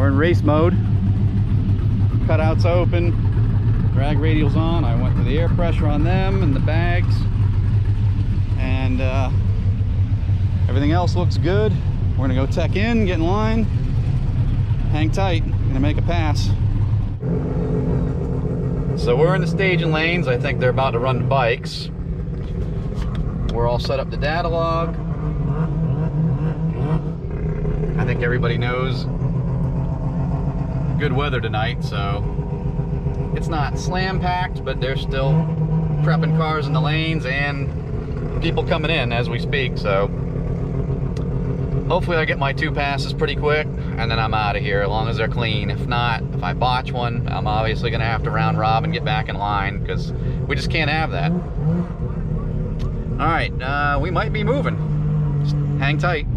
We're in race mode. Cutouts open, drag radials on. I went to the air pressure on them and the bags, and everything else looks good. We're gonna go tech in, get in line, hang tight, gonna make a pass. So we're in the staging lanes. I think they're about to run the bikes. We're all set up to data log. I think everybody knows good weather tonight, so it's not slam packed, but they're still prepping cars in the lanes and people coming in as we speak. So hopefully I get my 2 passes pretty quick and then I'm out of here, as long as they're clean. If not, if I botch one, I'm obviously gonna have to round rob and get back in line, because we just can't have that. All right, we might be moving. Just hang tight.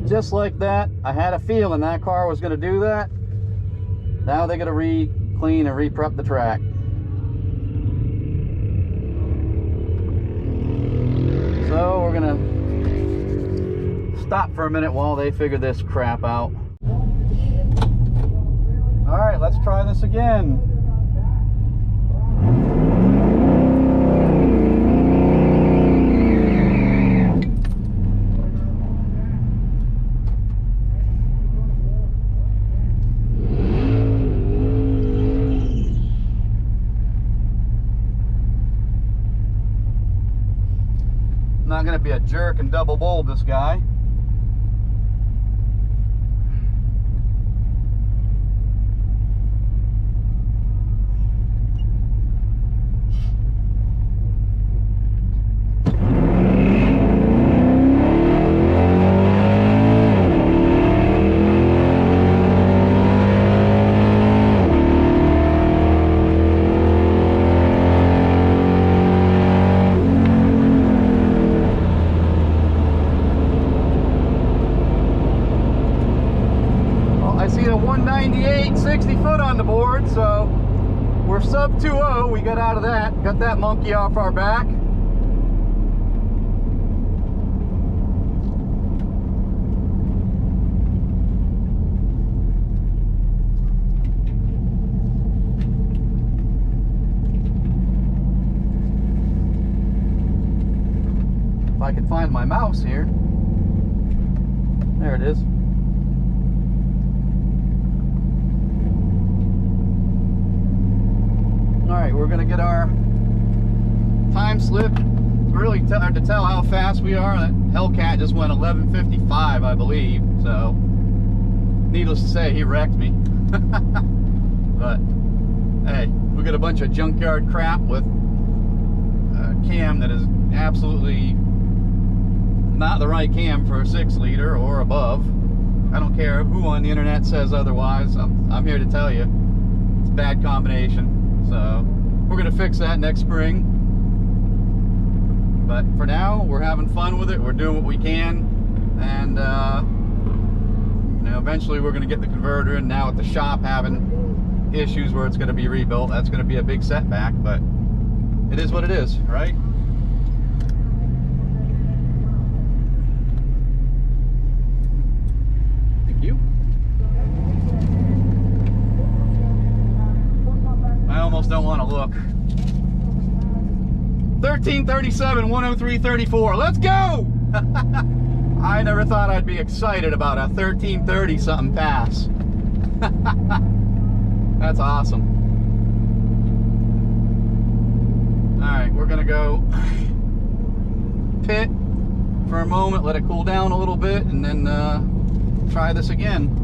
Just like that, I had a feeling that car was going to do that. Now they're going to re-clean and re-prep the track. So we're going to stop for a minute while they figure this crap out. All right, let's try this again. Not going to be a jerk and double bowl this guy. See a 198, 60 foot on the board, so we're sub 2.0. We got out of that, got that monkey off our back. If I can find my mouse here. There it is. Alright, we're going to get our time slip. It's really hard to tell how fast we are. That Hellcat just went 11:55, I believe. So, needless to say, he wrecked me. But, hey, we got a bunch of junkyard crap with a cam that is absolutely not the right cam for a 6-liter or above. I don't care who on the internet says otherwise. I'm here to tell you, it's a bad combination. So we're gonna fix that next spring, but for now we're having fun with it. We're doing what we can, and you know, eventually we're gonna get the converter in. Now with the shop having issues where it's gonna be rebuilt, that's gonna be a big setback, but it is what it is, right? Thank you. I almost don't want to look. 1337, 103.34. Let's go! I never thought I'd be excited about a 1330 something pass. That's awesome. All right, we're gonna go pit for a moment, let it cool down a little bit, and then try this again.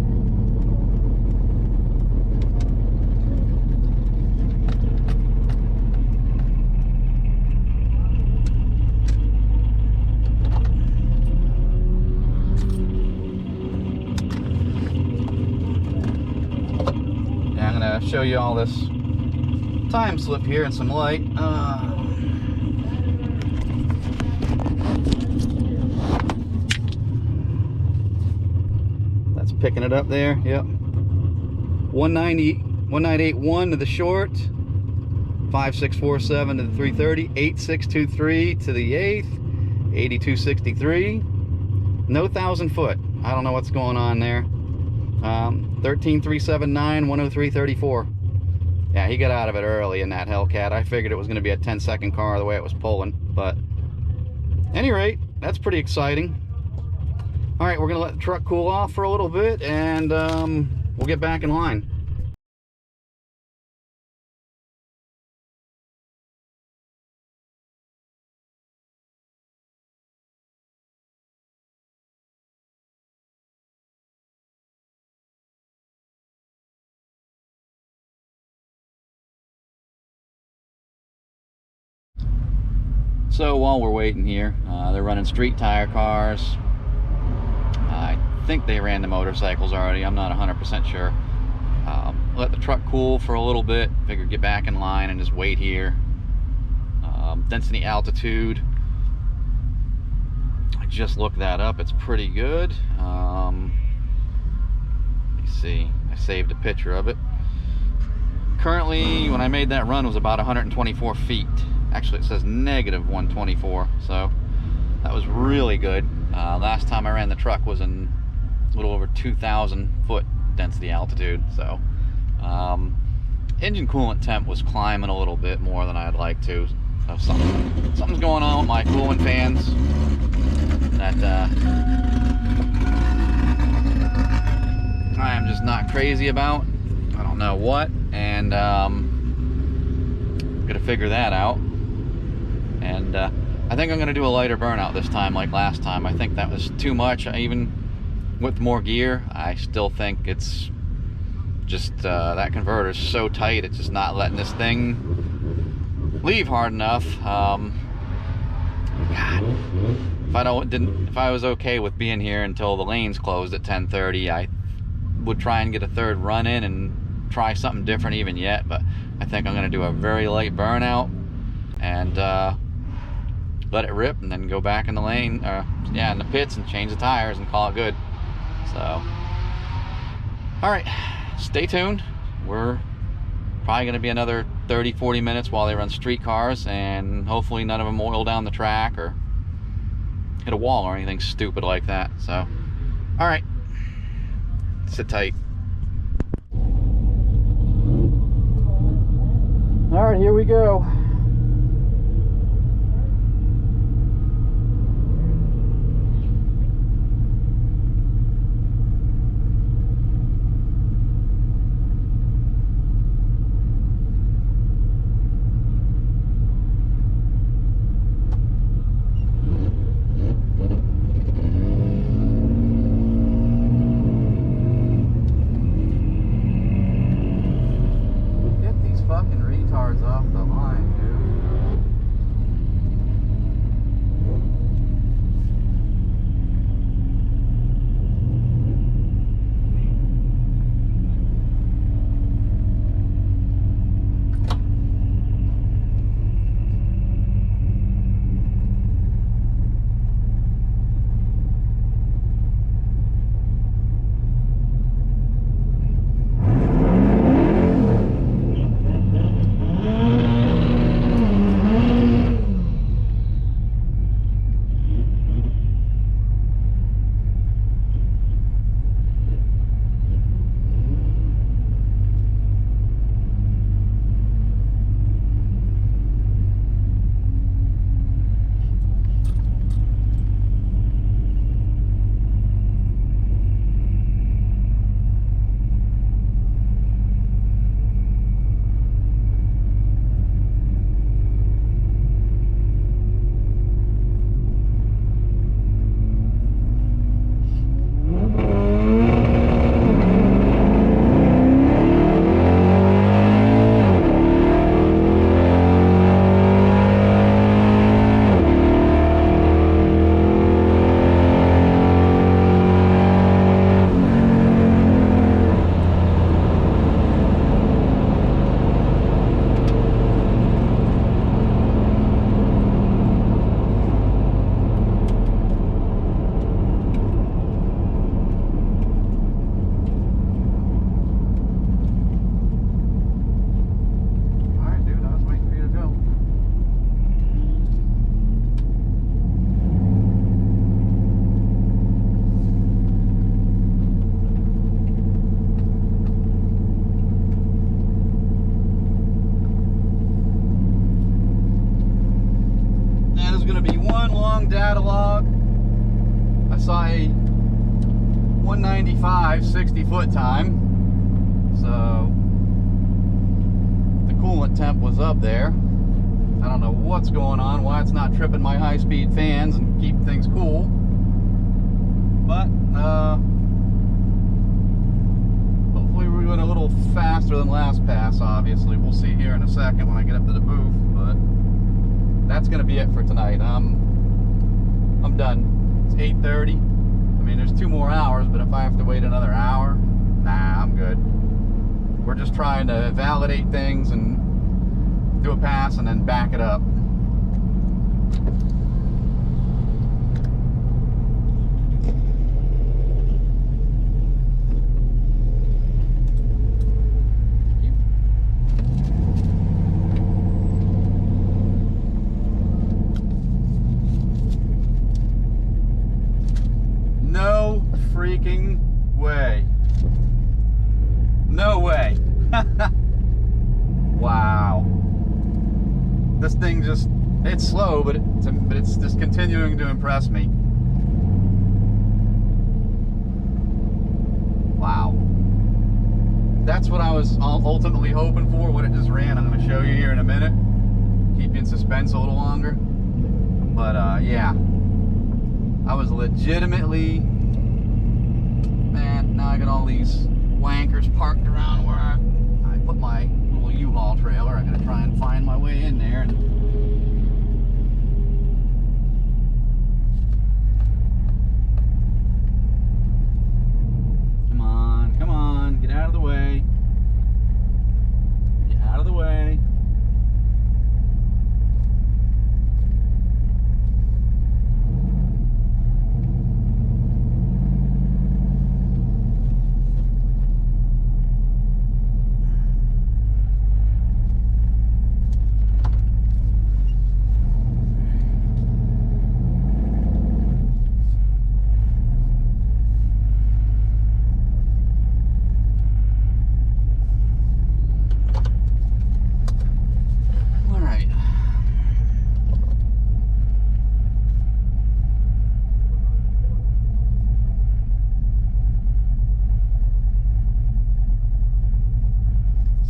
Yeah, I'm gonna show you all this time slip here and some light. That's picking it up there. Yep. 1981 to the short, 5647 to the 330, 8623 to the 8th, 8263. No 1,000 foot. I don't know what's going on there. 13379, 10334. Yeah, he got out of it early in that Hellcat. I figured it was going to be a 10-second car the way it was pulling, but at any rate, that's pretty exciting. All right, we're going to let the truck cool off for a little bit, and we'll get back in line. So while we're waiting here, they're running street tire cars. I think they ran the motorcycles already. I'm not 100% sure. Let the truck cool for a little bit. Figure get back in line and just wait here. Density altitude. I just looked that up. It's pretty good. Let me see. I saved a picture of it. Currently, when I made that run, it was about 124 feet. Actually, it says negative 124, so that was really good. Last time I ran the truck was in a little over 2,000 foot density altitude, so engine coolant temp was climbing a little bit more than I'd like to. So something's going on with my coolant fans that I am just not crazy about. I don't know what, and gonna figure that out. And I think I'm going to do a lighter burnout this time like last time. I think that was too much. Even with more gear, I still think it's just that converter is so tight, it's just not letting this thing leave hard enough. God, if I was okay with being here until the lanes closed at 10:30, I would try and get a third run in and try something different even yet. But I think I'm going to do a very light burnout and let it rip, and then go back in the lane, in the pits, and change the tires and call it good. So, all right, stay tuned. We're probably going to be another 30-40 minutes while they run street cars, and hopefully none of them oil down the track or hit a wall or anything stupid like that. So, all right, sit tight. All right, here we go. Off the line. saw a 195 60-foot time. So the coolant temp was up there. I don't know what's going on, why it's not tripping my high-speed fans and keeping things cool. But hopefully we're going a little faster than last pass, obviously. We'll see here in a second when I get up to the booth, but that's going to be it for tonight. I'm done. It's 8:30. I mean, there's 2 more hours, but if I have to wait another hour, nah, I'm good. We're just trying to validate things and do a pass and then back it up. No freaking way. No way. Wow. This thing just, it's slow, but it's just continuing to impress me. Wow. That's what I was ultimately hoping for, what it just ran. I'm going to show you here in a minute. Keep you in suspense a little longer. But yeah. I was legitimately, man, now I got all these wankers parked around where I put my little U-Haul trailer. I gotta try and find my way in there. And come on, get out of the way. Get out of the way.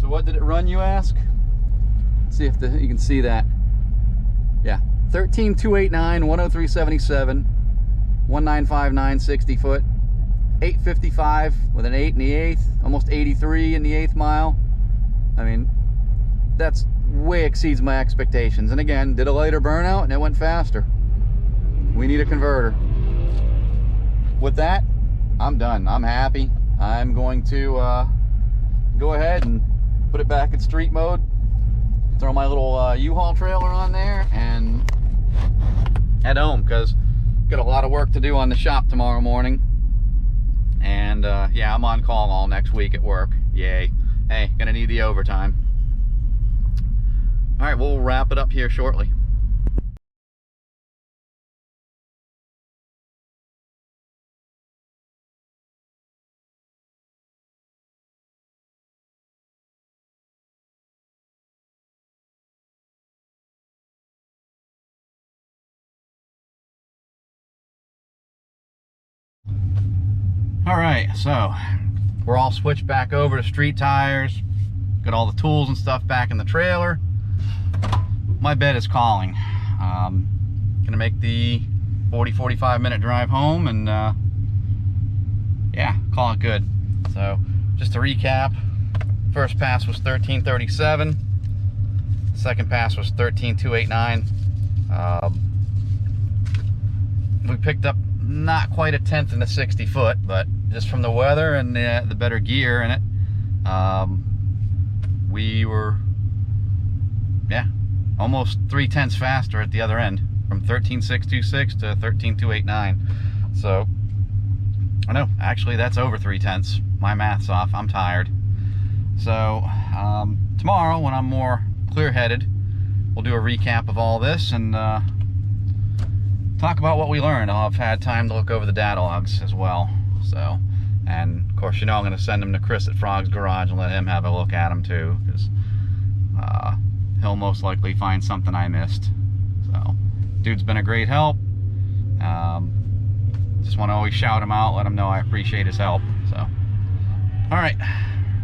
What did it run, you ask? Let's see if you can see that. Yeah, 13,289, 103.77, 1959, 60 foot, 855 with an 8 in the 8th, almost 83 in the 8th mile. I mean, that's way exceeds my expectations. And again, did a lighter burnout and it went faster. We need a converter. With that, I'm done. I'm happy. I'm going to go ahead and put it back in street mode, throw my little U-Haul trailer on there, and head home, because got a lot of work to do on the shop tomorrow morning. And yeah, I'm on call all next week at work. Yay. Hey, gonna need the overtime. All right, we'll wrap it up here shortly. All right, so we're all switched back over to street tires. Got all the tools and stuff back in the trailer. My bed is calling. Gonna make the 40-45 minute drive home and yeah, call it good. So just to recap, first pass was 13:37. Second pass was 13,289. We picked up not quite a 1/10 in the 60 foot, but just from the weather and the better gear in it, we were, yeah, almost 3/10 faster at the other end, from 13,626 to 13,289. So I know, actually that's over 3/10. My math's off. I'm tired. So tomorrow, when I'm more clear-headed, we'll do a recap of all this and talk about what we learned. I'll have had time to look over the data logs as well. So, and of course, you know, I'm going to send them to Chris at Frog's Garage and let him have a look at them too, because he'll most likely find something I missed. So, dude's been a great help. just want to always shout him out, let him know I appreciate his help. So, all right,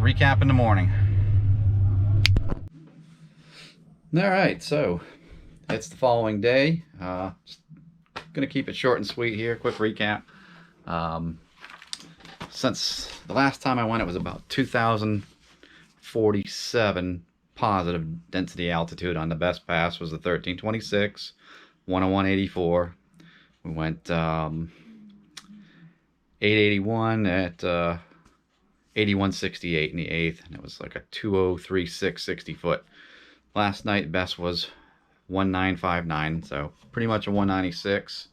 recap in the morning. All right, so it's the following day. Just gonna keep it short and sweet here. Quick recap. Since the last time I went, it was about 2,047 positive density altitude on the best pass was the 1326, 101.84. We went 881 at 81.68 in the 8th, and it was like a 2036 60 foot. Last night best was 1959, so pretty much a 196.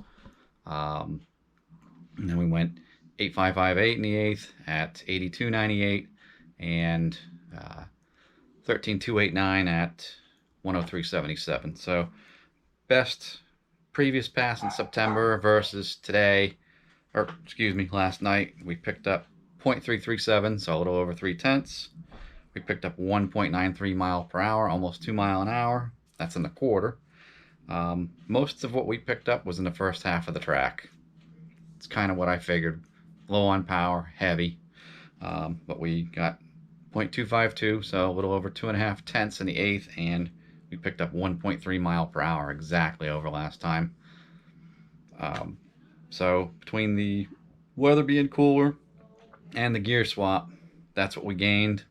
And then we went 8558 in the 8th at 82.98 and 13289 at 103.77. So best previous pass in September versus today, or excuse me, last night, we picked up 0.337, so a little over 3/10. We picked up 1.93 mile per hour, almost 2 mile an hour. That's in the quarter. Most of what we picked up was in the first half of the track. It's kind of what I figured. Low on power, heavy. But we got 0.252, so a little over 2.5 tenths in the 8th, and we picked up 1.3 mile per hour, exactly over last time. So between the weather being cooler and the gear swap, that's what we gained.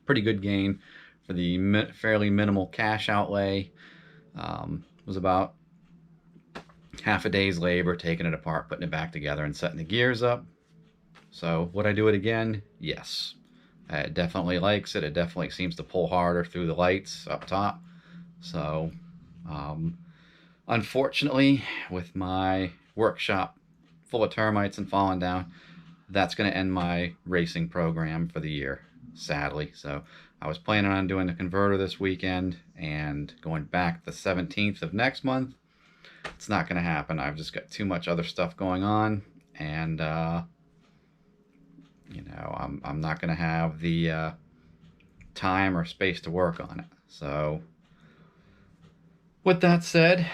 Pretty good gain for the fairly minimal cash outlay. Was about half a day's labor taking it apart, putting it back together, and setting the gears up. So would I do it again? Yes. It definitely likes it. It definitely seems to pull harder through the lights up top. So unfortunately, with my workshop full of termites and falling down, that's going to end my racing program for the year, sadly. So I was planning on doing the converter this weekend and going back the 17th of next month. It's not going to happen. I've just got too much other stuff going on, and you know, I'm not going to have the time or space to work on it. So with that said,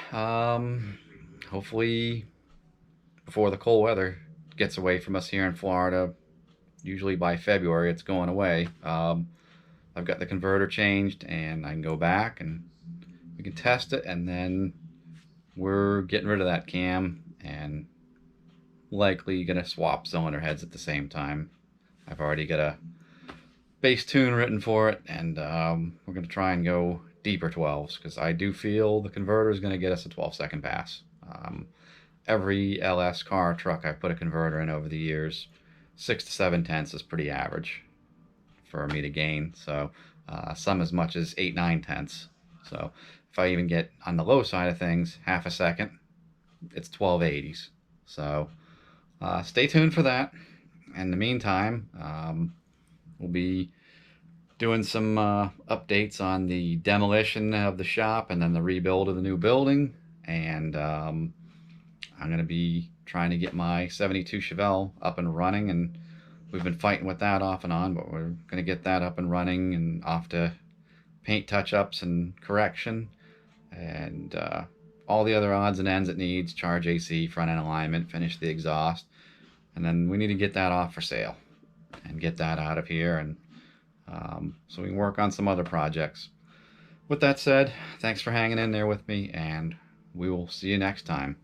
hopefully before the cold weather gets away from us here in Florida, usually by February it's going away, I've got the converter changed and I can go back and we can test it, and then we're getting rid of that cam and likely gonna swap cylinder heads at the same time. I've already got a base tune written for it, and we're gonna try and go deeper 12s, because I do feel the converter is gonna get us a 12-second pass. Every LS car truck I've put a converter in over the years, 6 to 7 tenths is pretty average for me to gain. So some as much as 8-9 tenths. So if I even get on the low side of things, half a second, it's 1280s. So stay tuned for that. In the meantime, we'll be doing some updates on the demolition of the shop and then the rebuild of the new building. And I'm going to be trying to get my 72 Chevelle up and running, and we've been fighting with that off and on, but we're going to get that up and running and off to paint touch-ups and correction, and all the other odds and ends it needs, charge AC, front end alignment, finish the exhaust, and then we need to get that off for sale and get that out of here, and so we can work on some other projects. With that said, thanks for hanging in there with me, and we will see you next time.